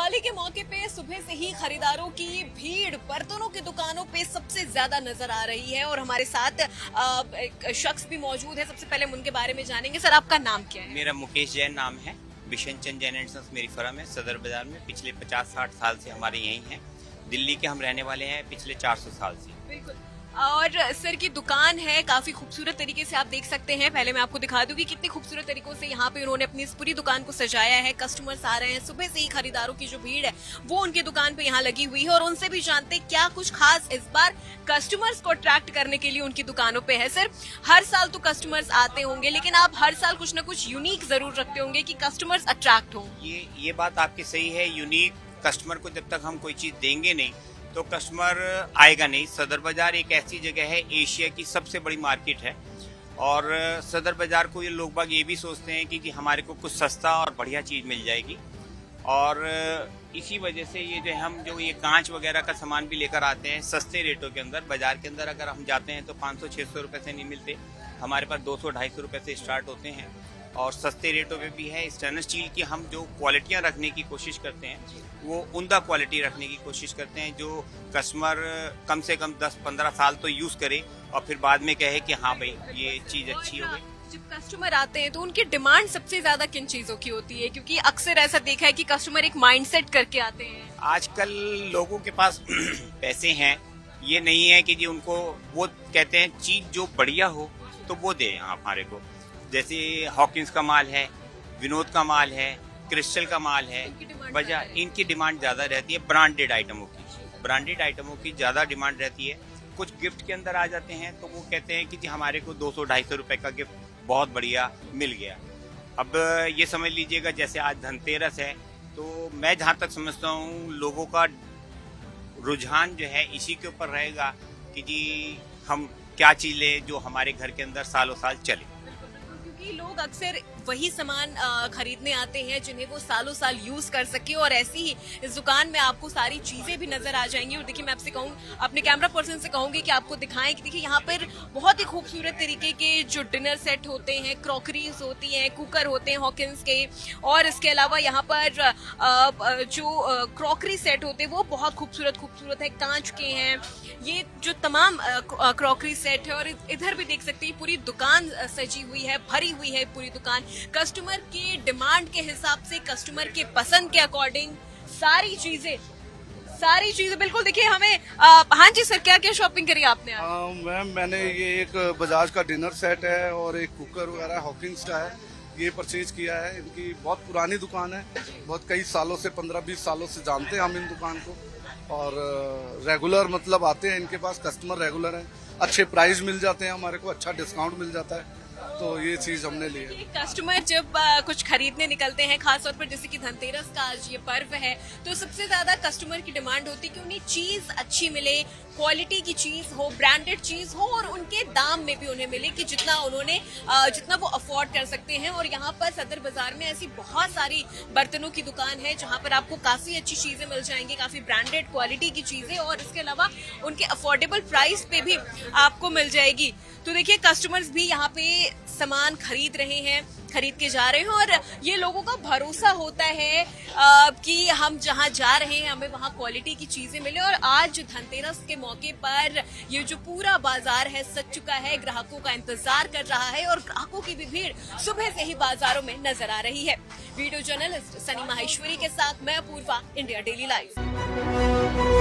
दिवाली के मौके पे सुबह से ही खरीदारों की भीड़ बर्तनों की दुकानों पे सबसे ज्यादा नजर आ रही है और हमारे साथ एक शख्स भी मौजूद है। सबसे पहले हम उनके बारे में जानेंगे। सर, आपका नाम क्या है? मेरा मुकेश जैन नाम है। बिशन चंद जैन एंड सन्स मेरी फर्म है सदर बाजार में। पिछले 50-60 साल से हमारे यहीं हैं। दिल्ली के हम रहने वाले हैं पिछले 400 साल से। बिल्कुल। और सर की दुकान है, काफी खूबसूरत तरीके से आप देख सकते हैं। पहले मैं आपको दिखा दूं कि कितनी खूबसूरत तरीकों से यहाँ पे उन्होंने अपनी इस पूरी दुकान को सजाया है। कस्टमर्स आ रहे हैं, सुबह से ही खरीदारों की जो भीड़ है वो उनकी दुकान पे यहाँ लगी हुई है और उनसे भी जानते हैं क्या कुछ खास इस बार कस्टमर्स को अट्रैक्ट करने के लिए उनकी दुकानों पे है। सर, हर साल तो कस्टमर्स आते होंगे, लेकिन आप हर साल कुछ न कुछ यूनिक जरूर रखते होंगे कि कस्टमर्स अट्रैक्ट हों। ये बात आपकी सही है। यूनिक कस्टमर को जब तक हम कोई चीज देंगे नहीं तो कस्टमर आएगा नहीं। सदर बाजार एक ऐसी जगह है, एशिया की सबसे बड़ी मार्केट है और सदर बाजार को ये लोग बाग ये भी सोचते हैं कि हमारे को कुछ सस्ता और बढ़िया चीज मिल जाएगी। और इसी वजह से ये कांच वगैरह का सामान भी लेकर आते हैं सस्ते रेटों के अंदर। बाजार के अंदर अगर हम जाते हैं तो 500-600 रुपए से नहीं मिलते, हमारे पास 200-250 रुपए से स्टार्ट होते हैं और सस्ते रेटों पे भी है। स्टेनलेस स्टील की हम जो क्वालिटियां रखने की कोशिश करते हैं वो उम्दा क्वालिटी रखने की कोशिश करते हैं, जो कस्टमर कम से कम 10-15 साल तो यूज करे और फिर बाद में कहे कि हाँ भाई ये चीज अच्छी हो गई। जब कस्टमर आते हैं तो उनकी डिमांड सबसे ज्यादा किन चीजों की होती है? क्योंकि अक्सर ऐसा देखा है कि कस्टमर एक माइंडसेट करके आते हैं। आजकल लोगों के पास पैसे हैं, ये नहीं है कि जी उनको वो कहते हैं चीज जो बढ़िया हो तो वो दे हमारे को। जैसे हॉकिंस का माल है, विनोद का माल है, क्रिस्टल का माल है। वजह इनकी डिमांड ज्यादा रहती है ब्रांडेड आइटमों की ज्यादा डिमांड रहती है। कुछ गिफ्ट के अंदर आ जाते हैं तो वो कहते हैं कि जी हमारे को 200-250 रुपए का गिफ्ट बहुत बढ़िया मिल गया। अब ये समझ लीजिएगा जैसे आज धनतेरस है तो मैं जहाँ तक समझता हूँ लोगों का रुझान जो है इसी के ऊपर रहेगा कि जी हम क्या चीज लें जो हमारे घर के अंदर सालों साल चले। क्योंकि लोग अक्सर वही सामान खरीदने आते हैं जिन्हें वो सालों साल यूज कर सके और ऐसी ही इस दुकान में आपको सारी चीजें भी नजर आ जाएंगी। और देखिए, मैं आपसे कहूँ, अपने कैमरा पर्सन से कहूंगी कि आपको दिखाएं कि देखिए यहाँ पर बहुत ही खूबसूरत तरीके के जो डिनर सेट होते हैं, क्रॉकरीज होती हैं, कुकर होते हैं हॉकिंस के, और इसके अलावा यहाँ पर जो क्रॉकरी सेट होते हैं वो बहुत खूबसूरत है, कांच के हैं। ये जो तमाम क्रॉकरी सेट है और इधर भी देख सकते हैं पूरी दुकान सजी हुई है, भरी हुई है पूरी दुकान। कस्टमर के डिमांड के हिसाब से, कस्टमर के पसंद के अकॉर्डिंग सारी चीजें बिल्कुल। देखिए हमें हाँ जी सर, क्या क्या शॉपिंग करी आपने? मैम, मैंने ये एक बजाज का डिनर सेट है और एक कुकर वगैरह हॉकिंस का है, ये परचेज किया है। इनकी बहुत पुरानी दुकान है, बहुत कई सालों से 15-20 सालों से जानते हैं हम इन दुकान को और रेगुलर मतलब आते हैं इनके पास। कस्टमर रेगुलर हैं, अच्छे प्राइस मिल जाते हैं, हमारे को अच्छा डिस्काउंट मिल जाता है, तो ये चीज हमने ली है। कस्टमर जब कुछ खरीदने निकलते हैं, खासतौर पर जैसे कि धनतेरस का आज ये पर्व है, तो सबसे ज्यादा कस्टमर की डिमांड होती है कि उन्हें चीज अच्छी मिले, क्वालिटी की चीज हो, ब्रांडेड चीज हो और उनके दाम में भी उन्हें मिले कि जितना वो अफोर्ड कर सकते हैं। और यहाँ पर सदर बाजार में ऐसी बहुत सारी बर्तनों की दुकान है जहाँ पर आपको काफी अच्छी चीजें मिल जाएंगी, काफी ब्रांडेड क्वालिटी की चीजें, और इसके अलावा उनके अफोर्डेबल प्राइस पे भी आपको मिल जाएगी। तो देखिए, कस्टमर्स भी यहाँ पे सामान खरीद रहे हैं, खरीद के जा रहे हैं और ये लोगों का भरोसा होता है कि हम जहाँ जा रहे हैं हमें वहाँ क्वालिटी की चीजें मिले। और आज धनतेरस के मौके पर ये जो पूरा बाजार है सज चुका है, ग्राहकों का इंतजार कर रहा है और ग्राहकों की भी भीड़ सुबह से ही बाजारों में नजर आ रही है। वीडियो जर्नलिस्ट सनी माहेश्वरी के साथ मैं अपूर्वा, इंडिया डेली लाइव।